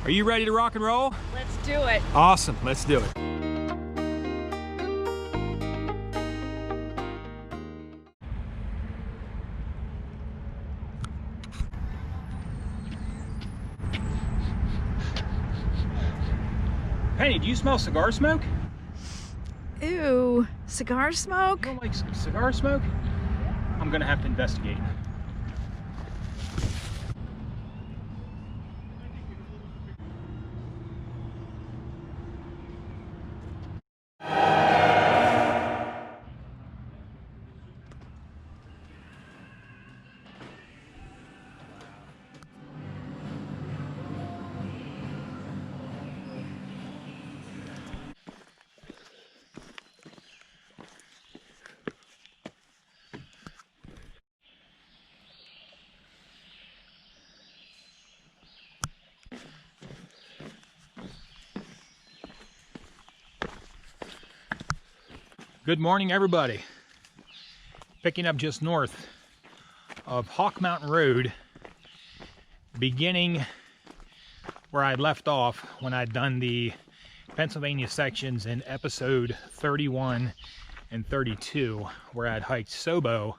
Are you ready to rock and roll? Let's do it. Awesome, let's do it. Penny, do you smell cigar smoke? Ew, cigar smoke? You don't like cigar smoke? I'm gonna have to investigate. Good morning, everybody. Picking up just north of Hawk Mountain Road, beginning where I left off when I'd done the Pennsylvania sections in episode 31 and 32, where I'd hiked Sobo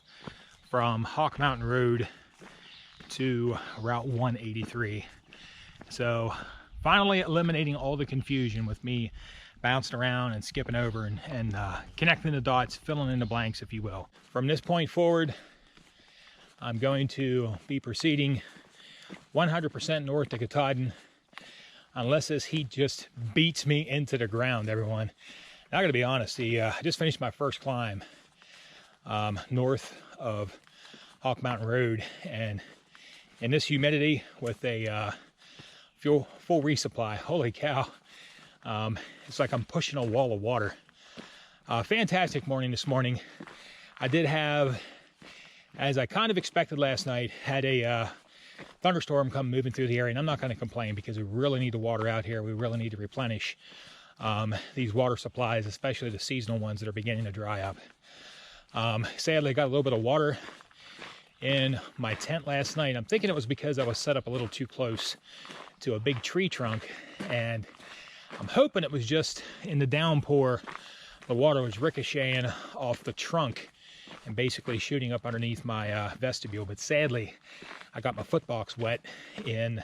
from Hawk Mountain Road to Route 183. So finally eliminating all the confusion with me bouncing around and skipping over and connecting the dots, filling in the blanks, if you will. From this point forward, I'm going to be proceeding 100% north to Katahdin, unless this heat just beats me into the ground, everyone. Now, I gotta be honest, I just finished my first climb north of Hawk Mountain Road, and in this humidity with a full resupply, holy cow. It's like I'm pushing a wall of water. Fantastic morning this morning. I did have, as I kind of expected last night, had a thunderstorm come moving through the area, and I'm not going to complain because we really need the water out here. We really need to replenish these water supplies, especially the seasonal ones that are beginning to dry up. Sadly, I got a little bit of water in my tent last night. I'm thinking it was because I was set up a little too close to a big tree trunk, and I'm hoping it was just in the downpour, the water was ricocheting off the trunk and basically shooting up underneath my vestibule. But sadly, I got my foot box wet in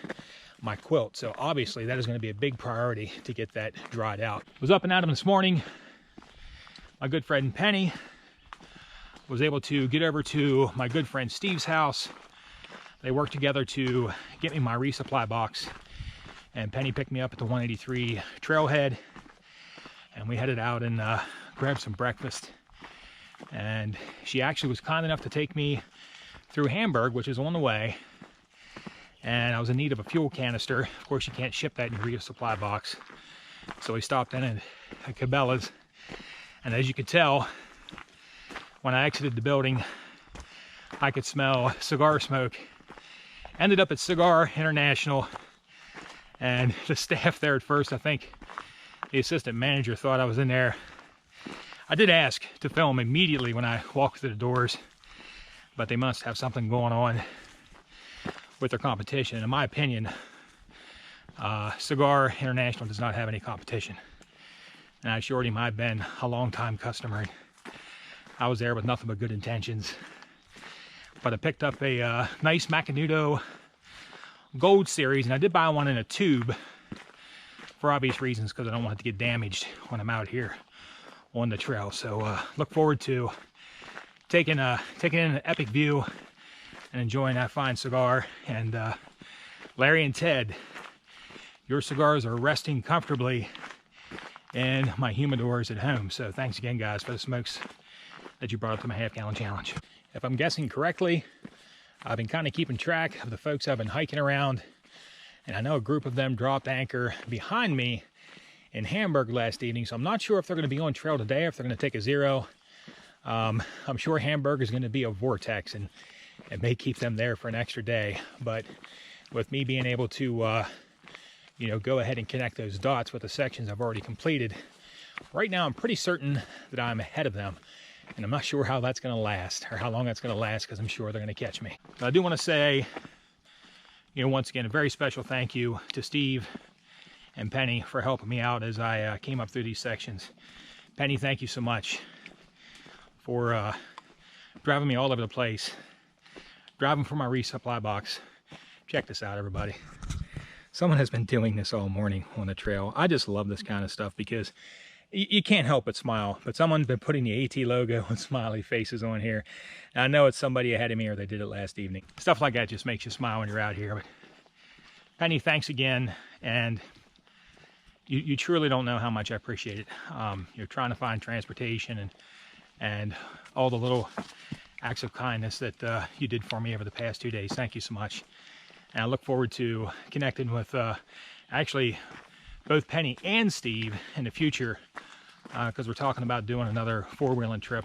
my quilt. So obviously that is going to be a big priority to get that dried out. Was up and at 'em this morning. My good friend Penny was able to get over to my good friend Steve's house. They worked together to get me my resupply box. And Penny picked me up at the 183 trailhead, and we headed out and grabbed some breakfast. And she actually was kind enough to take me through Hamburg, which is on the way. And I was in need of a fuel canister. Of course, you can't ship that in your resupply box. So we stopped in at Cabela's. And as you could tell, when I exited the building, I could smell cigar smoke. Ended up at Cigar International. And the staff there at first, I think the assistant manager thought I was in there. I did ask to film immediately when I walked through the doors, but they must have something going on with their competition. In my opinion, Cigar International does not have any competition. And I assured him I've been a long-time customer. I was there with nothing but good intentions. But I picked up a nice Macanudo Gold Series, and I did buy one in a tube for obvious reasons, because I don't want it to get damaged when I'm out here on the trail. So look forward to taking in an epic view and enjoying that fine cigar. And Larry and Ted, your cigars are resting comfortably in my humidors at home. So thanks again, guys, for the smokes that you brought up to my half-gallon challenge. If I'm guessing correctly, I've been kind of keeping track of the folks I've been hiking around, and I know a group of them dropped anchor behind me in Hamburg last evening, so I'm not sure if they're going to be on trail today or if they're going to take a zero. I'm sure Hamburg is going to be a vortex, and it may keep them there for an extra day, but with me being able to go ahead and connect those dots with the sections I've already completed, right now I'm pretty certain that I'm ahead of them. And I'm not sure how that's going to last, or how long that's going to last, because I'm sure they're going to catch me. But I do want to say, once again, a very special thank you to Steve, and Penny for helping me out as I came up through these sections. Penny, thank you so much for driving me all over the place, driving for my resupply box. Check this out, everybody. Someone has been doing this all morning on the trail. I just love this kind of stuff because you can't help but smile. But someone's been putting the AT logo and smiley faces on here. And I know it's somebody ahead of me or they did it last evening. Stuff like that just makes you smile when you're out here. But Penny, thanks again. And you truly don't know how much I appreciate it. You're trying to find transportation and all the little acts of kindness that you did for me over the past 2 days. Thank you so much. And I look forward to connecting with actually both Penny and Steve in the future, because we're talking about doing another four-wheeling trip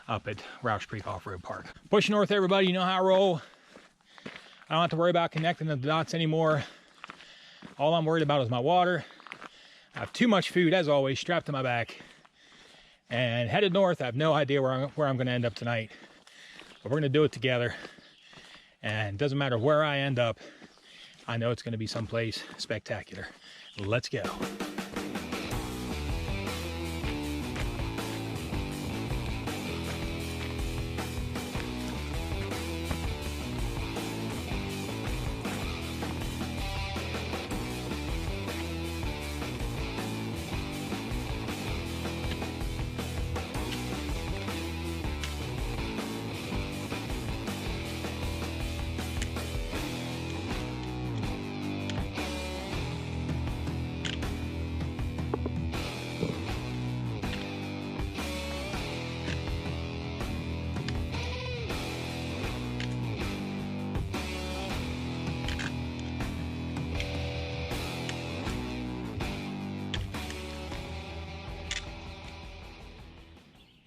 up at Rausch Creek Off-Road Park. Push north, everybody. You know how I roll. I don't have to worry about connecting the dots anymore. All I'm worried about is my water. I have too much food, as always, strapped to my back. And headed north. I have no idea where I'm going to end up tonight. But we're going to do it together. And it doesn't matter where I end up. I know it's going to be someplace spectacular. Let's go.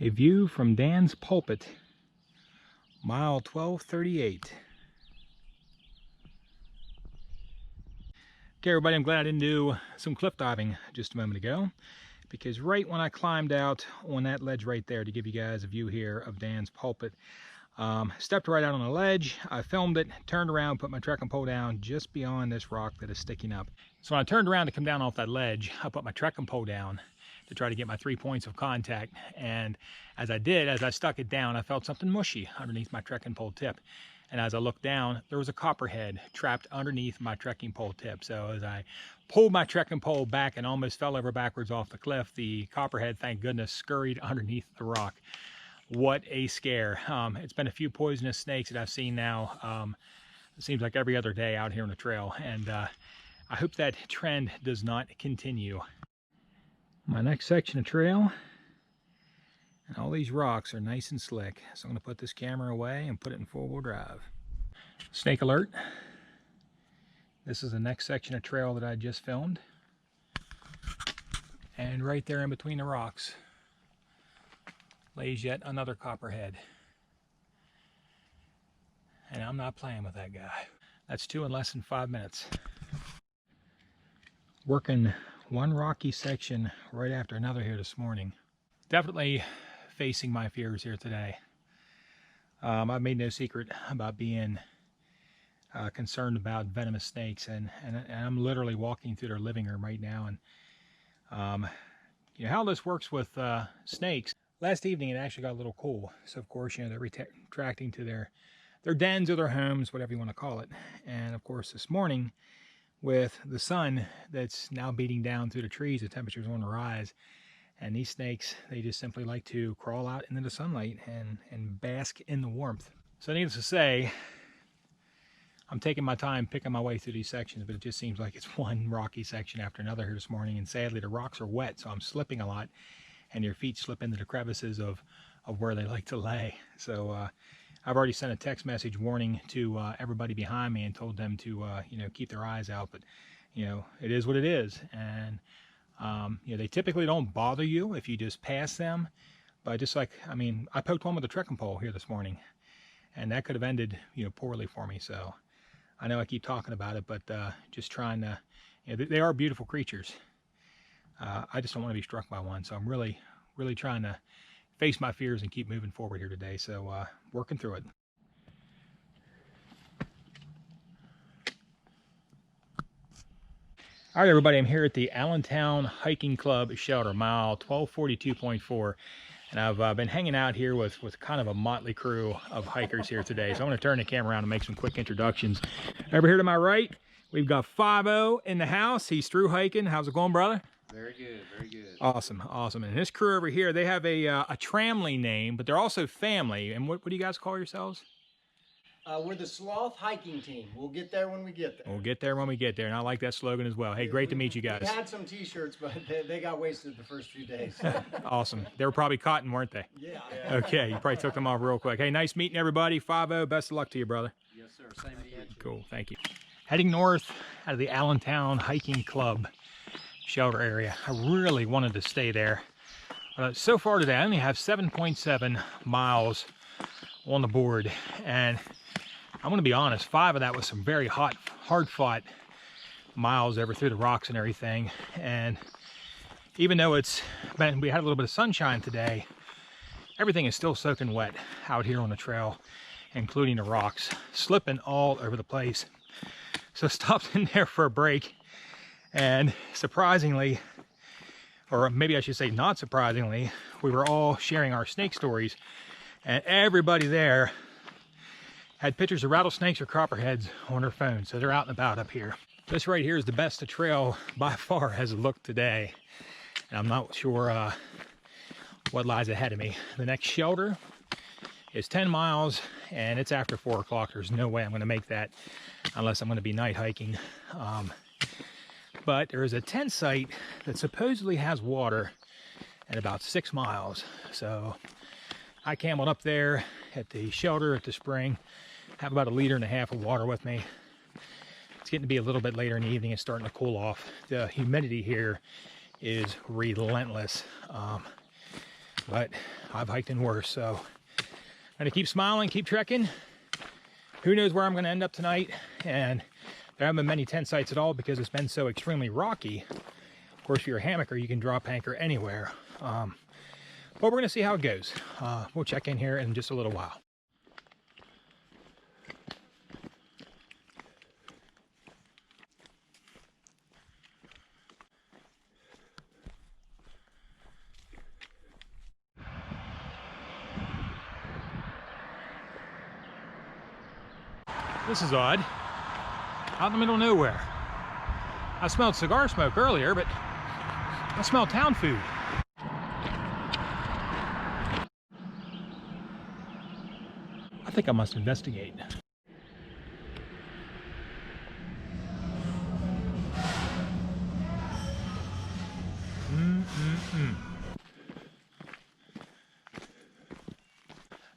A view from Dan's Pulpit, mile 1238. Okay, everybody, I'm glad I didn't do some cliff diving just a moment ago, because right when I climbed out on that ledge right there to give you guys a view here of Dan's Pulpit, stepped right out on the ledge. I filmed it, turned around, put my trekking pole down just beyond this rock that is sticking up. So when I turned around to come down off that ledge, I put my trekking pole down to try to get my 3 points of contact. And as I stuck it down, I felt something mushy underneath my trekking pole tip. And as I looked down, there was a copperhead trapped underneath my trekking pole tip. So as I pulled my trekking pole back and almost fell over backwards off the cliff, the copperhead, thank goodness, scurried underneath the rock. What a scare. It's been a few poisonous snakes that I've seen now. It seems like every other day out here on the trail. And I hope that trend does not continue. My next section of trail, and all these rocks are nice and slick, so I'm going to put this camera away and put it in four-wheel drive. Snake alert. This is the next section of trail that I just filmed, and right there in between the rocks lays yet another copperhead, and I'm not playing with that guy. That's 2 in less than 5 minutes. Working one rocky section right after another here this morning. Definitely facing my fears here today. I've made no secret about being concerned about venomous snakes, and I'm literally walking through their living room right now. And you know how this works with snakes. Last evening it actually got a little cool, so of course, you know, they're retracting to their dens or their homes, whatever you want to call it. And of course this morning, with the sun that's now beating down through the trees, the temperature's on the rise, and these snakes, they just simply like to crawl out into the sunlight and bask in the warmth. So needless to say, I'm taking my time picking my way through these sections, but it just seems like it's one rocky section after another here this morning, and sadly the rocks are wet, so I'm slipping a lot, and your feet slip into the crevices of where they like to lay. So I've already sent a text message warning to everybody behind me and told them to you know, keep their eyes out. But you know, it is what it is, and you know, they typically don't bother you if you just pass them. But just like, I mean, I poked one with a trekking pole here this morning, and that could have ended, you know, poorly for me. So I know I keep talking about it, but just trying to, you know, they are beautiful creatures. I just don't want to be struck by one, so I'm really trying to face my fears and keep moving forward here today. So working through it. All right, everybody, I'm here at the Allentown Hiking Club Shelter, mile 1242.4, and I've been hanging out here with kind of a motley crew of hikers here today. So I'm going to turn the camera around and make some quick introductions. Over here to my right, we've got 5-0 in the house. He's through hiking. How's it going, brother? Very good, very good. Awesome, awesome. And this crew over here, they have a tramley name, but they're also family. And what do you guys call yourselves? We're the Sloth Hiking Team. We'll get there when we get there. We'll get there when we get there, and I like that slogan as well. Hey, great to meet you guys. We had some t-shirts, but they got wasted the first few days. Awesome. They were probably cotton, weren't they? Yeah. Okay, you probably took them off real quick. Hey, nice meeting everybody. 5-0, best of luck to you, brother. Yes, sir. Same to you. Cool, thank you. Heading north out of the Allentown Hiking Club shelter area. I really wanted to stay there. So far today, I only have 7.7 miles on the board, and I'm going to be honest, 5 of that was some very hard-fought miles over through the rocks and everything. And even though we had a little bit of sunshine today, everything is still soaking wet out here on the trail, including the rocks, slipping all over the place. So stopped in there for a break, and surprisingly, or maybe I should say not surprisingly, we were all sharing our snake stories, and everybody there had pictures of rattlesnakes or copperheads on their phone, so they're out and about up here. This right here is the best the trail by far has looked today, and I'm not sure what lies ahead of me. The next shelter is 10 miles, and it's after 4 o'clock. There's no way I'm going to make that unless I'm going to be night hiking. But there is a tent site that supposedly has water at about 6 miles. So I cameled up there at the shelter at the spring, have about 1.5 liters of water with me. It's getting to be a little bit later in the evening. It's starting to cool off. The humidity here is relentless, but I've hiked in worse. So I'm gonna keep smiling, keep trekking. Who knows where I'm gonna end up tonight? And there haven't been many tent sites at all because it's been so extremely rocky. Of course, if you're a hammocker, you can drop anchor anywhere. But we're gonna see how it goes. We'll check in here in just a little while. This is odd. Out in the middle of nowhere. I smelled cigar smoke earlier, but I smell town food. I think I must investigate.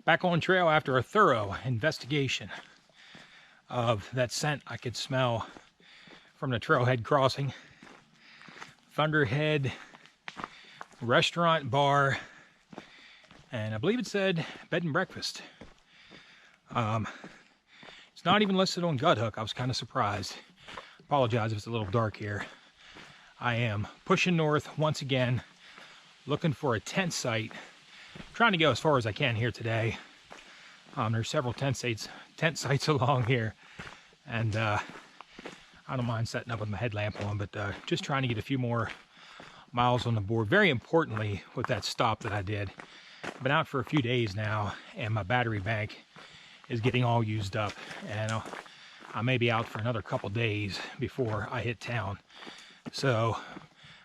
Back on trail after a thorough investigation of that scent I could smell from the trailhead crossing. Thunderhead restaurant bar, and I believe it said bed and breakfast. It's not even listed on Guthook. I was kind of surprised. Apologize if it's a little dark here. I am pushing north once again, looking for a tent site. Trying to go as far as I can here today. There's several tent sites along here, and I don't mind setting up with my headlamp on, but just trying to get a few more miles on the board. Very importantly, with that stop that I did, I've been out for a few days now, and my battery bank is getting all used up, and I may be out for another couple days before I hit town. So,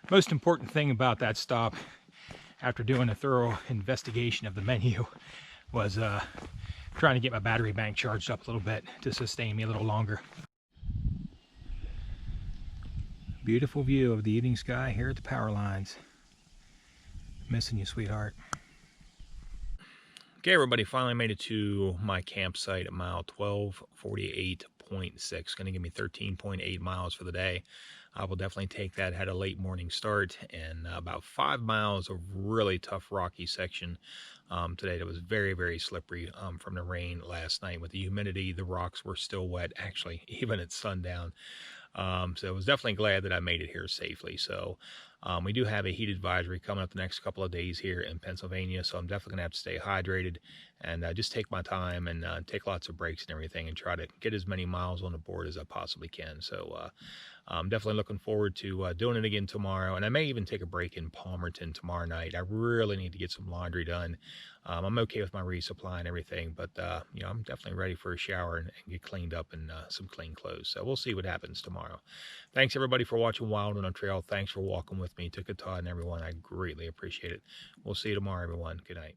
most important thing about that stop, after doing a thorough investigation of the menu, was trying to get my battery bank charged up a little bit to sustain me a little longer. Beautiful view of the evening sky here at the power lines. Missing you, sweetheart. Okay, everybody, finally made it to my campsite at mile 1248.6. Gonna give me 13.8 miles for the day. I will definitely take that. Had a late morning start and about 5 miles of really tough rocky section today that was very, very slippery from the rain last night. With the humidity, the rocks were still wet, actually, even at sundown. So I was definitely glad that I made it here safely. So we do have a heat advisory coming up the next couple of days here in Pennsylvania, so I'm definitely gonna have to stay hydrated and just take my time and take lots of breaks and everything and try to get as many miles on the board as I possibly can. So I'm definitely looking forward to doing it again tomorrow, and I may even take a break in Palmerton tomorrow night. I really need to get some laundry done. I'm okay with my resupply and everything, but you know, I'm definitely ready for a shower and get cleaned up and some clean clothes. So we'll see what happens tomorrow. Thanks everybody for watching Wild on a Trail. Thanks for walking with me to Katahdin, everyone. I greatly appreciate it. We'll see you tomorrow, everyone. Good night.